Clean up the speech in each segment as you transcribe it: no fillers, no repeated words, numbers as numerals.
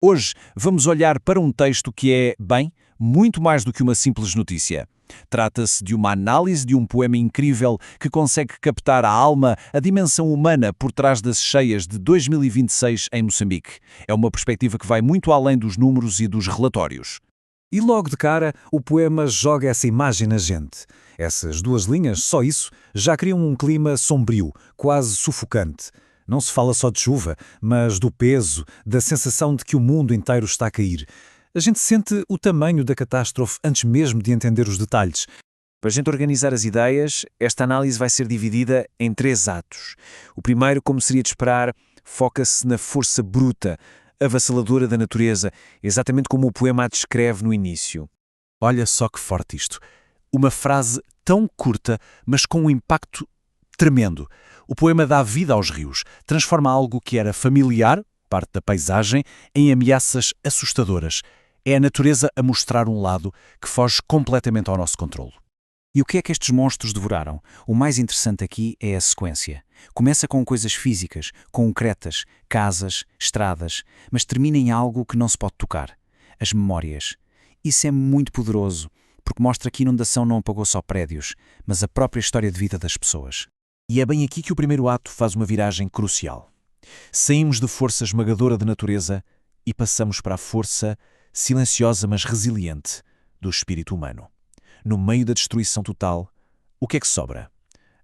Hoje vamos olhar para um texto que é, bem, muito mais do que uma simples notícia. Trata-se de uma análise de um poema incrível que consegue captar a alma, a dimensão humana por trás das cheias de 2026 em Moçambique. É uma perspectiva que vai muito além dos números e dos relatórios. E logo de cara, o poema joga essa imagem na gente. Essas duas linhas, só isso, já criam um clima sombrio, quase sufocante. Não se fala só de chuva, mas do peso, da sensação de que o mundo inteiro está a cair. A gente sente o tamanho da catástrofe antes mesmo de entender os detalhes. Para a gente organizar as ideias, esta análise vai ser dividida em 3 atos. O primeiro, como seria de esperar, foca-se na força bruta, avassaladora da natureza, exatamente como o poema a descreve no início. Olha só que forte isto. Uma frase tão curta, mas com um impacto tremendo. O poema dá vida aos rios, transforma algo que era familiar, parte da paisagem, em ameaças assustadoras. É a natureza a mostrar um lado que foge completamente ao nosso controlo. E o que é que estes monstros devoraram? O mais interessante aqui é a sequência. Começa com coisas físicas, concretas, casas, estradas, mas termina em algo que não se pode tocar. As memórias. Isso é muito poderoso, porque mostra que a inundação não apagou só prédios, mas a própria história de vida das pessoas. E é bem aqui que o primeiro ato faz uma viragem crucial. Saímos da força esmagadora da natureza e passamos para a força silenciosa mas resiliente do espírito humano. No meio da destruição total, o que é que sobra?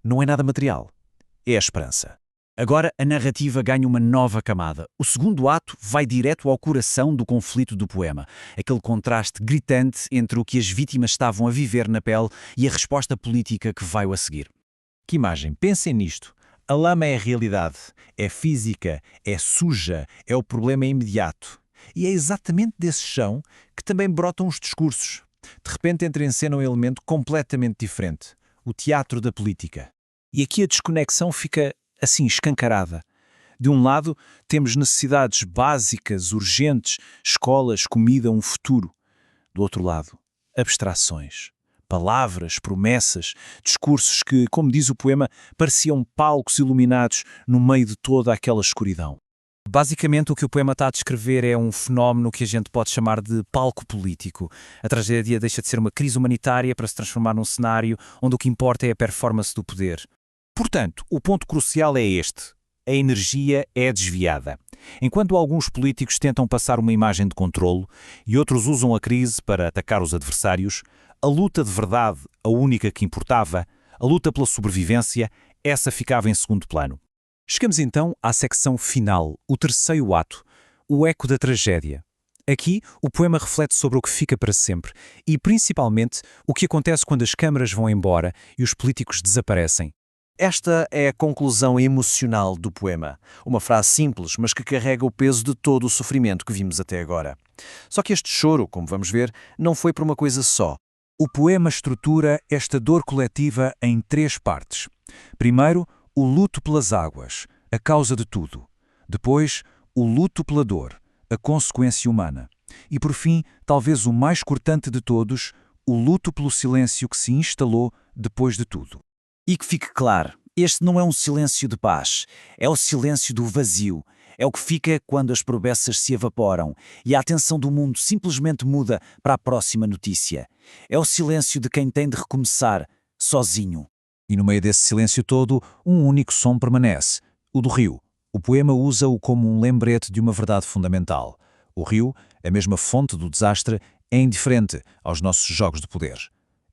Não é nada material, é a esperança. Agora a narrativa ganha uma nova camada. O segundo ato vai direto ao coração do conflito do poema. Aquele contraste gritante entre o que as vítimas estavam a viver na pele e a resposta política que vai a seguir. Que imagem, pensem nisto. A lama é a realidade, é física, é suja, é o problema imediato. E é exatamente desse chão que também brotam os discursos. De repente entra em cena um elemento completamente diferente, o teatro da política. E aqui a desconexão fica assim escancarada. De um lado, temos necessidades básicas, urgentes, escolas, comida, um futuro. Do outro lado, abstrações. Palavras, promessas, discursos que, como diz o poema, pareciam palcos iluminados no meio de toda aquela escuridão. Basicamente, o que o poema está a descrever é um fenómeno que a gente pode chamar de palco político. A tragédia deixa de ser uma crise humanitária para se transformar num cenário onde o que importa é a performance do poder. Portanto, o ponto crucial é este. A energia é desviada. Enquanto alguns políticos tentam passar uma imagem de controlo e outros usam a crise para atacar os adversários, a luta de verdade, a única que importava, a luta pela sobrevivência, essa ficava em segundo plano. Chegamos então à secção final, o terceiro ato, o eco da tragédia. Aqui, o poema reflete sobre o que fica para sempre e, principalmente, o que acontece quando as câmaras vão embora e os políticos desaparecem. Esta é a conclusão emocional do poema. Uma frase simples, mas que carrega o peso de todo o sofrimento que vimos até agora. Só que este choro, como vamos ver, não foi por uma coisa só. O poema estrutura esta dor coletiva em 3 partes. Primeiro, o luto pelas águas, a causa de tudo. Depois, o luto pela dor, a consequência humana. E por fim, talvez o mais cortante de todos, o luto pelo silêncio que se instalou depois de tudo. E que fique claro, este não é um silêncio de paz, é o silêncio do vazio. É o que fica quando as promessas se evaporam e a atenção do mundo simplesmente muda para a próxima notícia. É o silêncio de quem tem de recomeçar, sozinho. E no meio desse silêncio todo, um único som permanece, o do rio. O poema usa-o como um lembrete de uma verdade fundamental. O rio, a mesma fonte do desastre, é indiferente aos nossos jogos de poder.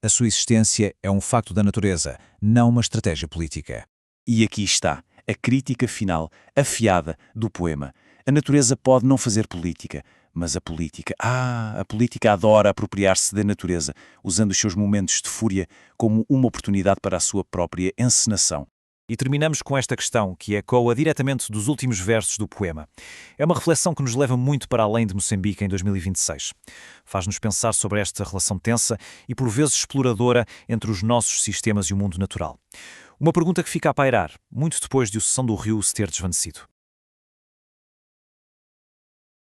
A sua existência é um facto da natureza, não uma estratégia política. E aqui está a crítica final, afiada, do poema. A natureza pode não fazer política, mas a política adora apropriar-se da natureza, usando os seus momentos de fúria como uma oportunidade para a sua própria encenação. E terminamos com esta questão, que ecoa diretamente dos últimos versos do poema. É uma reflexão que nos leva muito para além de Moçambique em 2026. Faz-nos pensar sobre esta relação tensa e por vezes exploradora entre os nossos sistemas e o mundo natural. Uma pergunta que fica a pairar, muito depois de o São do Rio se ter desvanecido.